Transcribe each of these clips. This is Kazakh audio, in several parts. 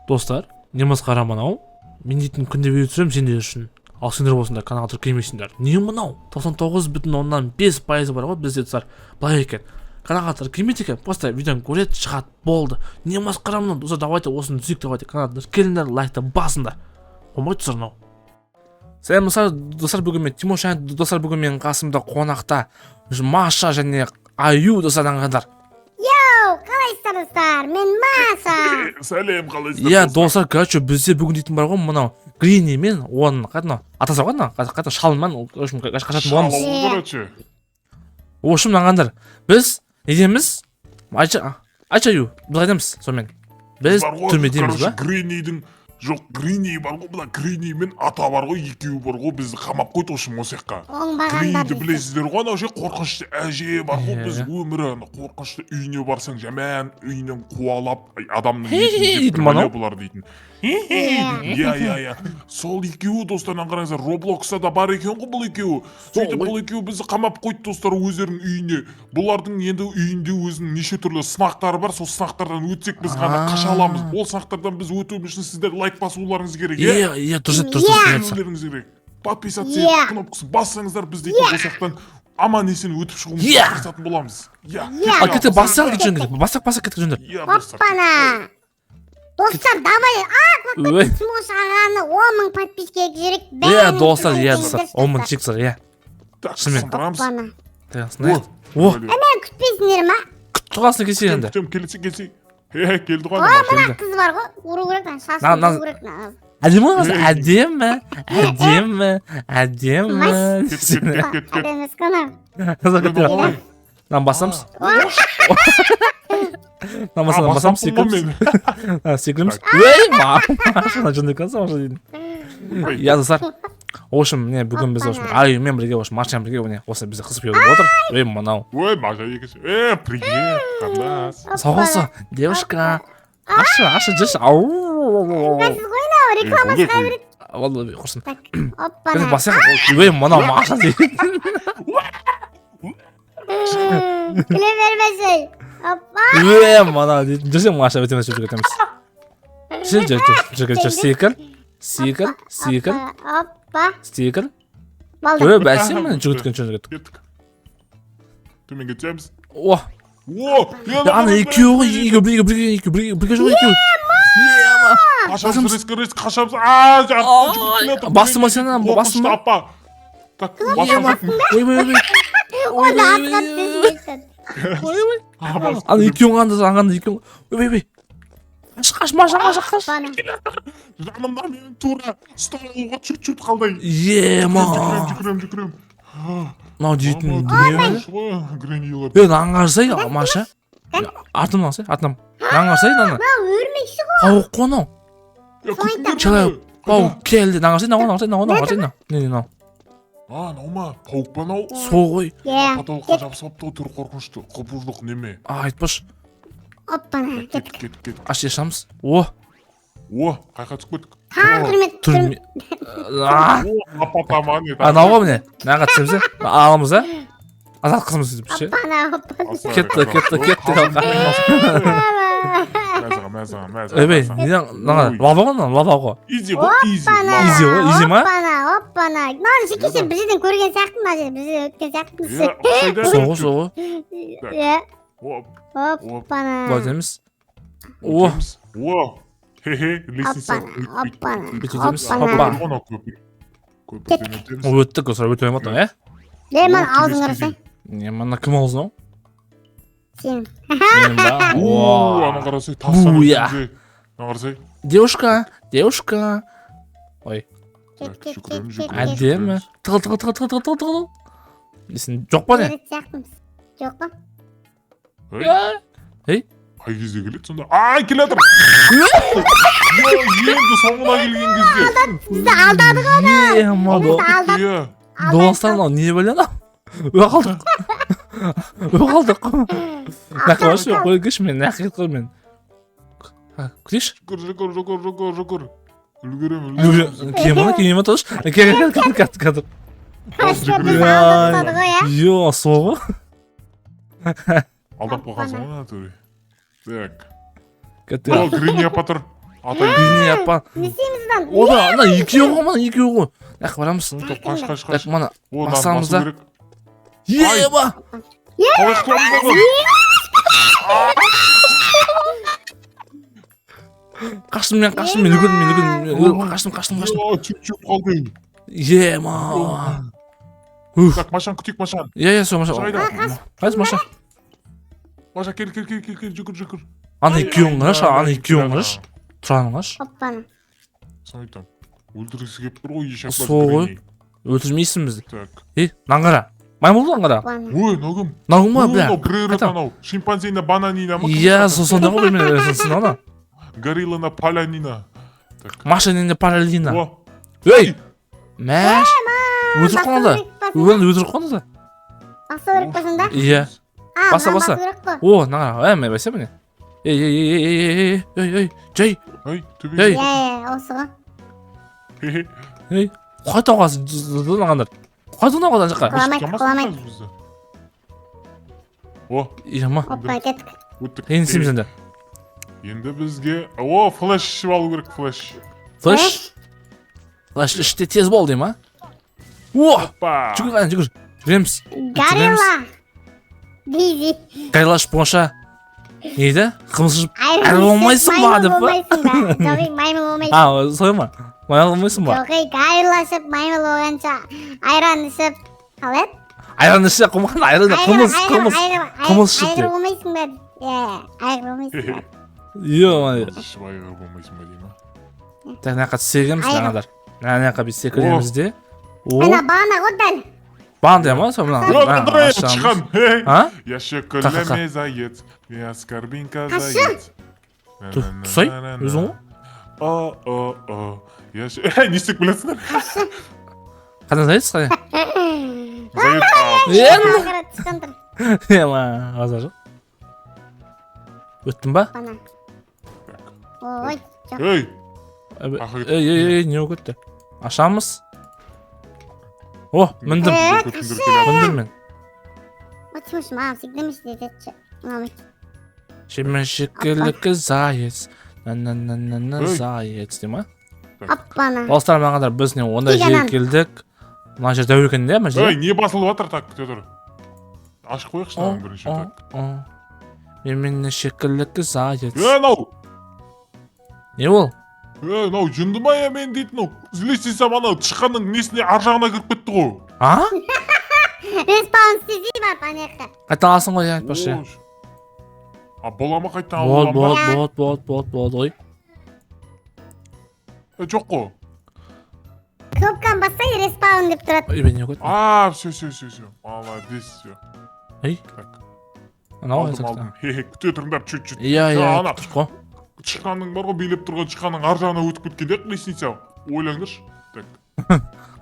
Достар, неміз қара мынау. Мен дейтін күнде видео түсіремін сендер үшін. Ал сендер болсыңдар каналға тіркелмейсіңдер. Не мынау? 99,5% бар ғой бізде достар. Былай екен. Каналға тіркелмейді екен. Просто видеоны көреді, шығады, болды. Не масқара мынау? Достар, давайте осыны түсейік, давайте. Каналға тіркеліңдер, лайкты басыңдар. Болмайды достар мынау. Сәлем достар, бүгін мен Тимош және достар, бүгін менің қасымда қонақта Маша және Аю достар аңғандар. Қалайсыздар достар, мен Маша. Сәлем, қалайсыздар? Иә, достар, короче, бізде бүгін дейтін бар ғой, мынау Грини мен оның қайда атасы бар ғой, қайда шалмен қашатын боламыз. Короче. В общем, аңғандар, біз недеміз? Аю, біз қайдамыз сонымен. Біз түрмедеміз ба? Гринидің жоқ, Грини бар ғой, бұда Грини мен ата бар ғой, екеуі бар ғой, бізді қамап қойдыошым осы жаққа. Гриниді білесіздер ғой, анау қорқынышты әже бар ғой, біз өмірі қорқынышты үйіне барсаң жаман, үйінен қуалап, адамның етін жеп бұлар дейтін. Иә. Сол екеуі достарынан қараңыздар, Роблокста да бар екен ғой бұл екеуі. Сөйтіп бұл екеуі бізді қамап қойды достар өздерінің үйіне. Бұлардың енді үйінде өзінің неше түрлі сынақтары бар, сол сынақтардан өтсек біз ғана қаша аламыз. Ол сынақтардан біз өту үшін сіздер лайк басуларыңыз керек. Иә, дұрыс. Подписаться кнопкасын бассаңыздар біз дейтін болсақтан аман есен өтіп шығуымызға тырысатын боламыз. Ал кетті бассақ кеткен керек. Бассақ кеткен жөнді. Оппана. Достар, давай, Тимош ағаны 10.000 подписчик керек. Иә, достар, 10.000 чексар, иә. Так, сындырамыз. Әмен күтпейсіңдер ма? Күтті қалсына келсе енді. Келсе. Келді ғой. Мына қыз бар ғой, ұру керек, шашын ұру керек. Әдемі ғой, әдемі. Нам басамыз. Намасам секіреміз. Машина жынды конса маша дейін. Я достар. В общем, бүгін біз Аюмен бірге, Машамен бірге осы бізді қызып еуіп отыр. Мынау. Маша екінші. Привет, қандас. Сау болсын, девушка. Аша, жеш. Қасыз қойна, реклама шыға береді. Волда, құрсын. Оппана. Басақ, мынау Маша дейін. Күле бермесей. Оппа. Мынау дейін. Жүрсен Маша өтемес жүріп кетеміз. Жүр. Секір. Оппа. Стикер. Болды. Бәсен мен жүгіткен кеттік. Кеттік. Төмен кетеміз. Ана екеуі бірге жоқ екеуі. Қашамыз. Басыма сен, басыма. Так, Оны атқат безмейсін. Ана екеуің аңғанда екеуің. Қаш. Жанымда менің тура столға чүт қалдай. Жүгірем. Мынау дейтін дүние. Аңғарсай, Маша. Артымнан алсай, артымнан. Аңғарсай, ана. Мынау өрмекші ғой. Пауық қонау. Чалай, пауық келді. Аңғарсай. Не. Нау ма? Пауық па нау? Сол ғой. Потолыққа жабысапты, түр қорқынышты. Құбыждық неме? Айтпаш. Оппана. Кет. Аш ешамыз. Қайқа түсіп кеттік. Түрме. Апатаман ет. Анауға міне. Наға түсеміз, аламыз, азат қызымыз деп ше. Оппана. Кетті. Өбей, лава ғой. Изи ма? Оппана. Мынаны шекесен бізден көрген сияқты ма? Бізден өткен сияқты. Соғы. Оппана. Бұлай деміз. Лестница. Өттік, өтіп ематың, Лемон аузын қарасай. Мана кім аузын ау? Сен. Ана қарасай, тастан өтінде. Ана қарасай. Девушка. Ой. Әдемі. Тығыл. Несін, жоқ па не? Жоқ па? Қай кезде келеді сонда? Келетір! Енді соңына келген кезде. Бізді алдадық ана. Достар, не білен ау? Қалдық. Нәқылаш, қой кеш мен, нәқыл қой мен. Күтеш? Жүгір. Үлгерем. Кемені тұш? Кәдір. Соғы. Алдап қалған соңына, төре. Так. Кетті. Грини апатыр. Атай. Грини апа. Не істейміз lan? О да, ана екеуі ғой, мана екеуі ғой. Ақ барамыз. Қаш. Мана О, басамыз басу да. керек. Еба. Қалай құтыламыз ғой? Қаштым мен үлгердім. Қаштым. Чүп қалды. Ема. Так, Машан күтейік, Машан. Сол Маша. Қайсы Маша? Маша, кел, жүгір. Ана екеуің ғаш. Тұраның ғаш. Hoppana. Sana айтам. Өлтіргісі келіп тұр ғой, еш Сол ғой. Өлтірмейсің бізді. Так. Наңғара. Маймыл аңғара. Hoppana. Ой, ногым. Нағың ба, бля. Бірері анау. Шимпанзина бананина ма? Сонда ғой мен өресінсін ана. Гориллана полянина. Так. Машинінде параллина. О, Ей! Мәш! Өтіріп қалды. Өтіріп қалды. Баса керек па сонда? Иә. Баса. Баса керек па? О, наңғара. Мен бәсе міне. Ей, жай. ай, төбе. Ей. Осы ғой. Хе-хе. Ей, қайта оғасы нағандар. Қайта оғадан жаққа. Құламайды. О, Ема. Hoppa кеттік. өттік. Енді істейміз енді. Енді бізге... О, флеш ішіп алу керек, флеш. Флеш? Флеш іште тез бол дейм, а? О! Па! Жүгір. Жүреміз. Горилла. Дизи. Кайлаш понша. Нейді? Қымыз жып. Әрі болмайсың ба, деп па? Жоқ, маймыл болмайсың. Солай ма? Маймыл болмайсың ба? Жоқ, гориллашып, маймыл болғанша айран ішіп. Қалай? Айран ішсе қымыз, қымыз ішіп Айғыр деп. болмайсың ба? Айғыр болмайсың ба? Йо, Шыбайғыр болмайсың ба дейма? так, мына жаққа секіреміз жаңадар. Мына жаққа біз секіреміз де. Ана бағана ғой дәл. Бандай ма? Сол мына. Андре, чыхан! А? Я шекілеме заяц, я скорбинка заяц. Тұсай? Өзің ғой? О. Я ше... Не істеп білесіңдер? Қандай зайыз қандай? Заяц. Түскен тұр. Ема, аза жоқ. Өттің ба? Бана. Ой, жоқ. Ей! Ей, не өтті? Ашамыз? О, міндім. Міндім мен. Отчимыш, маған сигдемеш дедетші. Шемен шекілікі зайец. Зайец, дей ма? Аппана. Достар мағандар, біз не ондай жерге келдік. Мына жер дәу екен де, мына Ей, жер? не басылып жатыр, так, күте тұр. Ашық қояқшы нағын бірінші, так. Мен шекілікі зайец. Нау! Не ол? Нау, жынды ма я мен дейтін ау. Үзілесесем анау тышқанның несіне ар жағына кіріп кетті ғой. А? Респаун стези бар, панеққа. Қайталасын ғой, айтпашы. А бола ма қайттан алуға ма? Болады ғой. Жоқ қой. Кнопканы бассай, респаун деп тұрады. Ебе, не өтті? А, все. Молодец, все. Ей? Так. Анау Алдым. Хе-хе, күте тұрыңдар, чуть-чуть. Иә, ана. тұрып қой. Тышқанның бар ғой, билеп тұрған тышқанның ар жағына өтіп кеткен де, лестница. Ойлаңдаршы. Так.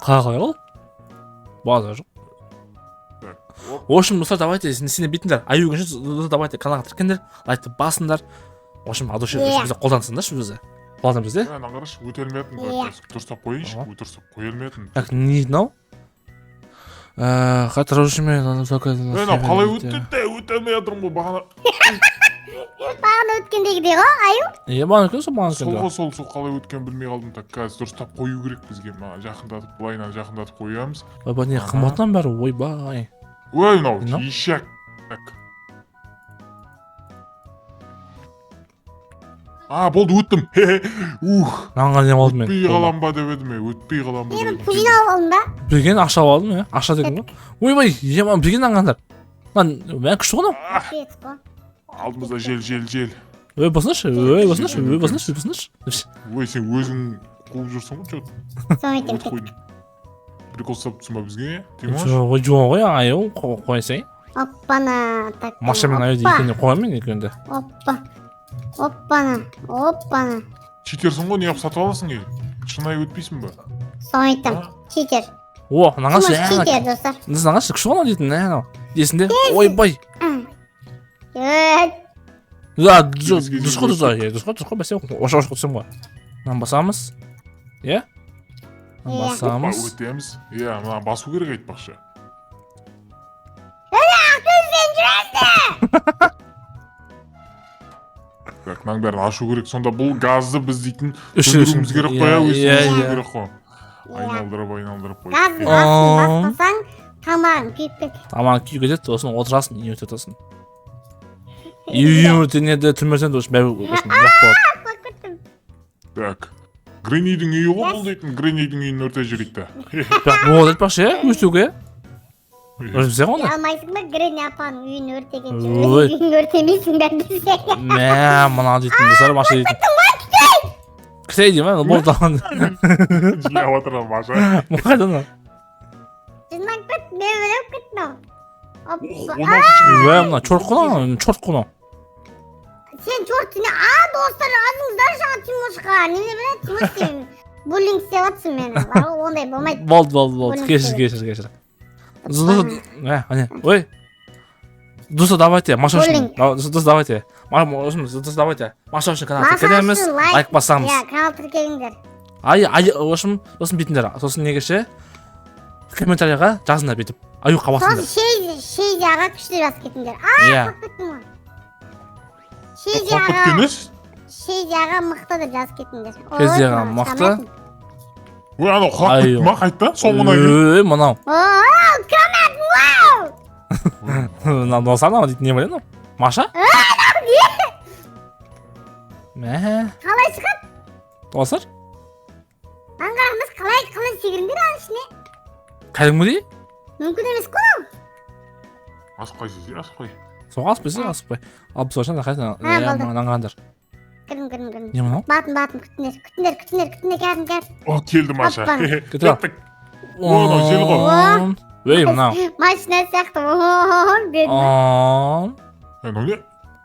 Қалай ол? База жоқ. Так. В общем, достар, давайте, сені битіңдер. Аю күнші, давайте каналға тіркендер, лайкты басыңдар. В общем, адуши бізді қолдансыңдаршы бізді. Қолдан бізде. Қарашы, өте алмайтын. Дұрыстап қойыншы, өтірсіп қоя алмайтын. Так, не знау. Қатырушымен, қалай өте алмай жатырмын ғой, бағана. Бағана өткендегідей ғой, аю? Бағана өткен сол бағана өткен. Сол қалай өткен білмей қалдым. Так, қазір дұрыстап қою керек бізге. Жақындатып, былайынан жақындатып қоямыз. Ойбай, не қымбаттан бәрі, ойбай. Ой, мынау, ешек. Так. А, болды, өттім. Нанға не болдым мен. Өтпей қалам ба деп едім, өтпей қалам ба деп Мен пужин алып алдым ба? Білген ақша алдым, иә. Ақша деген ғой. Ойбай, еман білген аңғандар. Мен күшті ғынам. Алдымызда жел. Ой, басыншы. Ой, сен өзің қуып жүрсің ғой, чөт. Соң етем. Прикол ұстап тұрсың ба бізге, Димаш? Жоқ ғой, аю, қойсай. Оппана. Машамен аю екенде қоям мен екенде. Оппана. Читерсің ғой, неғып сатып аласың, шынай өтпейсің ба? Соң етем. Читер. О, наңашы. Читер, достар. Наңашы, күшті ғана дейтін, әне. Есінде? Ойбай. Дұшқы, бәсе, ош құтсым ғой. Нан басамыз. Е? Басамыз. Өтеміз. Мына басу керек айтпақшы. Так, мынаның бәрін ашу керек. Сонда бұл газды біз дейтін Өшіру сөндіруіміз үшін. керек қой, Иә, өшіруіміз иә. керек қой. Айналдырып қой. Gazdın астын баспасаң, тамағың күйіп кетеді. Тамақ күйіп кетеді, сосын отырасың, үйіне өтесің. Үйіне өтенеді, түрмесен де бәрі жоқ болады. Так. Гренидің үйі ғой бұл дейтін. Гренидің үйін өрте жүрейді. Бірақ болады айтпақшы, өстуге. Өзімсе ғой оны. Алмайсың ба Грени апаның үйін өртегенше? Ой. Өз үйін өртемейсің бәрі десе. Мә, мына дейтін десар, Маша дейтін. Кітей дейм, болды аған. Жинап отырам Маша. Қайдан ол? Жындан кет, мен өліп кеттім. Вә, мына чорт қона, чорт қона. Сен чортыны, достар, азыңыздар жаңа Тимошқа. Неме біле, Тимош деймін. Буллинг істеп жатсың мені. Ондай болмайды. Болды. Кешір. Ой. Дуса, давайте, Маша үшін. Дуса, давайте. Дуса, давайте. Маша үшін канал тіркелеміз, лайк басамыз. Иә, канал тіркеліңдер. Сосын бейтіндер. Сосын негеше комментарияға жазыңдар бейтіп. Аюққа басыңдар. Сосын Шейзияға күшті жазып кетіңдер. Иә. Қорқыттың ғой. Қорқыт кенес? Шейзияға мықты деп жазып кетіңдер. Шейзияға мықты? Ой, анау қорқыт ма қайтта? Соңына келді. Мынау. Коммент, вау! Мынау достар, дейтін не біледі? Маша? Мә. Қалай шығады? Достар? Аңғарамыз қалай секіріңдер аның ішіне? Кәдімгідей? Мүмкін емес қой. Асықпай сіз, асықпай. Соға аспай. Ал бізошан да қайтын. Аңғарандар. Кірім. Не мынау? Батын, күттіндер, кәдім. О, келді Маша. Кетір ал. О, жел ғой. Өй, мынау. Машина сияқты, дедім. Не?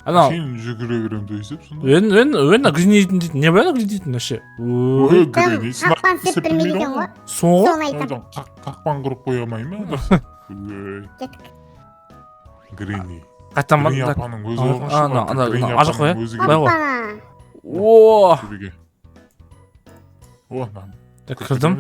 Анау. Сен жүгіре берем дейсіп сонда? Өйін гринейтін дейтін. Не бәлі гринейтін әше? Ой, грени. Қақпан сеп білмейді екен ғой. Соңғы? Соны айтам. Қақпан құрып қоя алмай ма? Кеттік. Грени. Қайттан Грени апаның өзі болғаншы ана, Грени ажық қой, апаның өзі Бай ғой. Қақпана. О, келді. О, кірдім.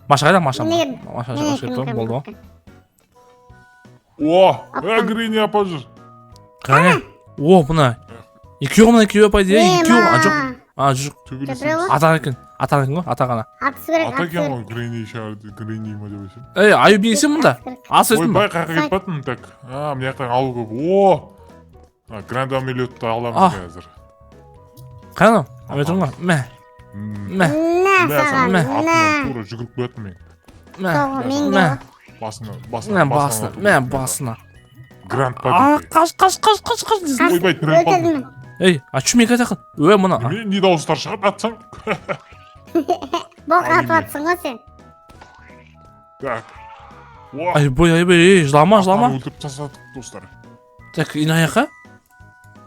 Маша қайда, Маша? Не? Маша Міне, шықпен, болды ғой. О, Грени апа жүр. Қане? О, мына. Екеуі апайды, екеуі. Жоқ. Төбелесеміз. Атақ екен ғой, атақ ана. Атысы керек, Ата атысы екен керек. ғой, Грени шарды, Грени ма деп өшім. Аю бейсен мұнда. Ас Ой, өстім ба? бай қақы кетпетін, так. Мына жақтан алу көп. О! Гранд амелиотты аламыз қазір. Қане? Әметің ғой? Мә. На, саған, на. Атынан тура жүгіріп қоятын мен. Соғы, мен де ғой. Басына. Гранд па дейді. Қаш. Ойбай, түрен қалдым. Өлтірдім. Ей, чүмек айтақын. Өй, мұна. Не дауыстар шығып атсаң? Боқ атып атсың ғой сен. Так. Айбой, жылама. Өлтіріп тастадық, достар. Так, ин аяққа.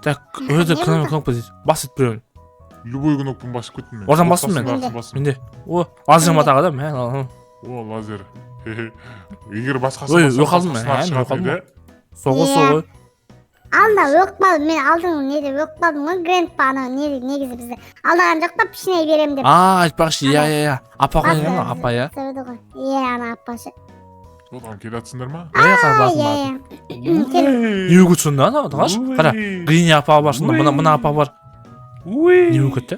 Так, өйді кнопка дейді. Бас ет біреуін. Любой кнопканы басып кеттім мен. Ордан бастым мен. Менде. О, лазер матаға да, мә. О, лазер. Егер басқасы Ой, басқа өқалдым мен, басқасына шығатын еді. Соғы. Алдында өкпалдым, мен алдың неде өкпалдым ғой, Грандпаны негізі бізді алдаған жоқ па пішіне берем деп. Айтпақшы, иә. Апа қой, апа, иә. Сұрды ғой. Ана апашы. Оған келатсыңдар ма? Иә. Не өгіт сонда, ана, қаш? Қара, Грини апа бар, сонда мұна апа бар. Не өгіт, да?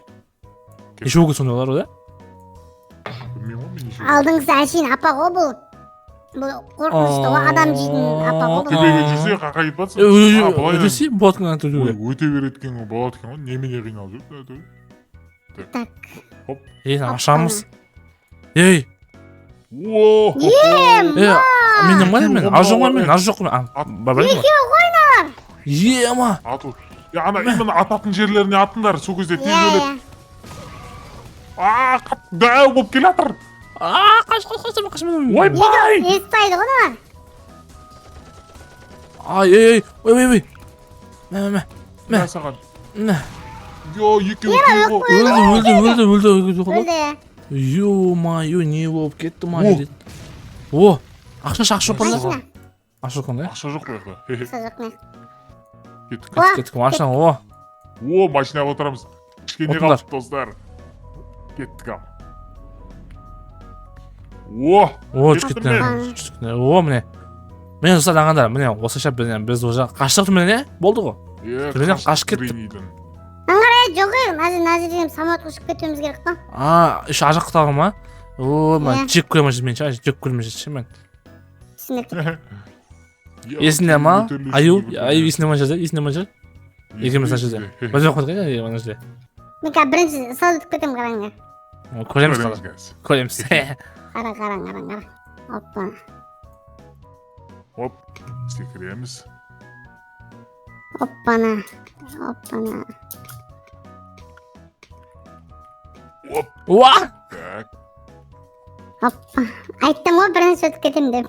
Неше өгіт сонда олар, да? Білмеймін ғой, мен неше. Алдыңыз әшейін апа ғой бұл. Бұл қорқынышты ғой, адам жейтін апа ғой бұл. Төбеге жүрсе қақа кетпатсың. Өтесі, болады кіна түрдеуге. Өте береткен ғой, болады екен ғой, немене қиналып жүр. Так. Ашамыз. Ей. О! Менің бар мен, аз жоқ мен. Екеуі қойналар. Ема. Ату. Я ана именно ататын жерлеріне атыңдар, сол кезде тез өледі. Дәу болып келатыр. Қаш мен. Ойбай! Естайды ғой олар. Ой. Мә. Саған. Мә. Екеуі Өлді. Ё-майо, не болып кетті ма деді. О, ақша қонда. Ақша қонда. Ақша жоқ қой. Ақша жоқ не. Кеттік машина, о. О, машинаға отырамыз. Кішкене қалды, достар. Кеттік ал. О, кеттік. О, міне. Мен ұстад аңғандар, міне, осыша біз уже қаштық түмені, болды ғой. Түмені қашып кеттік. Жоқ мына жерден самолетқа ұшып кетуіміз керек та. Еще ар жақтағы ма? О, мен Иә. жек көремін мен жек көрмей мен. Түсінікті. Есінде ма? Аю есінде ма жерде? Есінде ма жер? Екеуміз ана жерде. Біз жоқ қойдық иә ана жерде. Мен қазір бірінші салт өтіп кетемін қараңдар. Көреміз Көреміз, қазір. guys. Көреміз. Қара. Оппа. Оп, секіреміз. Оппана. Оп, Уа! так. Оппа. Айттым ғой бірінші өтіп кетемін деп.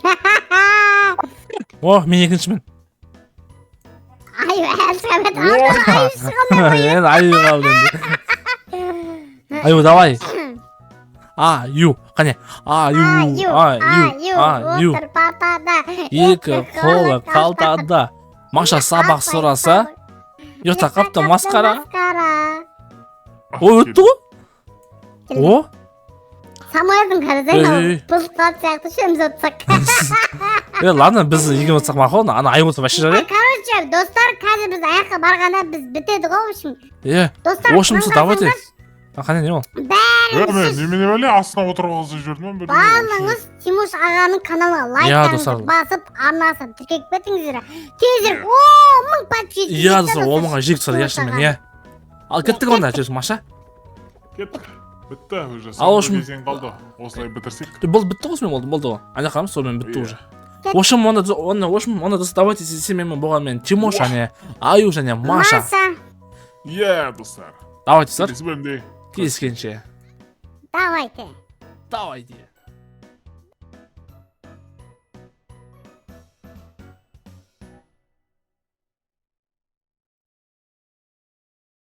О, мен екіншімін. Аю, әлсіғамет алдын аю шығылмай қойып. Енді аю қалды енді. Аю, давай. Аю, қане. Аю. Отыр партада. Екі қолы қалтада. Маша сабақ сұраса, ұйықта қапты масқара. О, өтті ғой? О, Самойлдың қарасаң, Ей. бұзып қалды сияқты шөміз отырсақ. ладно, біз екеуміз отырсақ мақұл, ана аю болса вообще жарайды. Короче, достар, қазір біз аяққа барғанда біз бітеді ғой, в общем. Достар, Ошымызды давайте. Қане не ол? Мен немене бәле астына отырғызып жібердім. Барлығыңыз Тимош ағаның каналына Иә, лайктарыңызды достар. басып, арнасын тіркеп кетіңіздер. Тезірек, мың подписчик. Иә, достар, ол маған жек түсір, яшымен, иә. Ал кеттік онда, жүрсің, Маша. Кеттік. Бітті уже. Ал, ошым- Кезең қалды. Осылай бітірсек. Болды, бітті ғой, сонымен болды ғой. Ана қарамыз, сонымен бітті Иә. уже. Ошым, онда достар, давайте сенімен болған мен Тимош, және Аю, және Маша. Иә, достар. Давайте, достар, Келесі бөлімде кездескенше. Давайте. Давайте.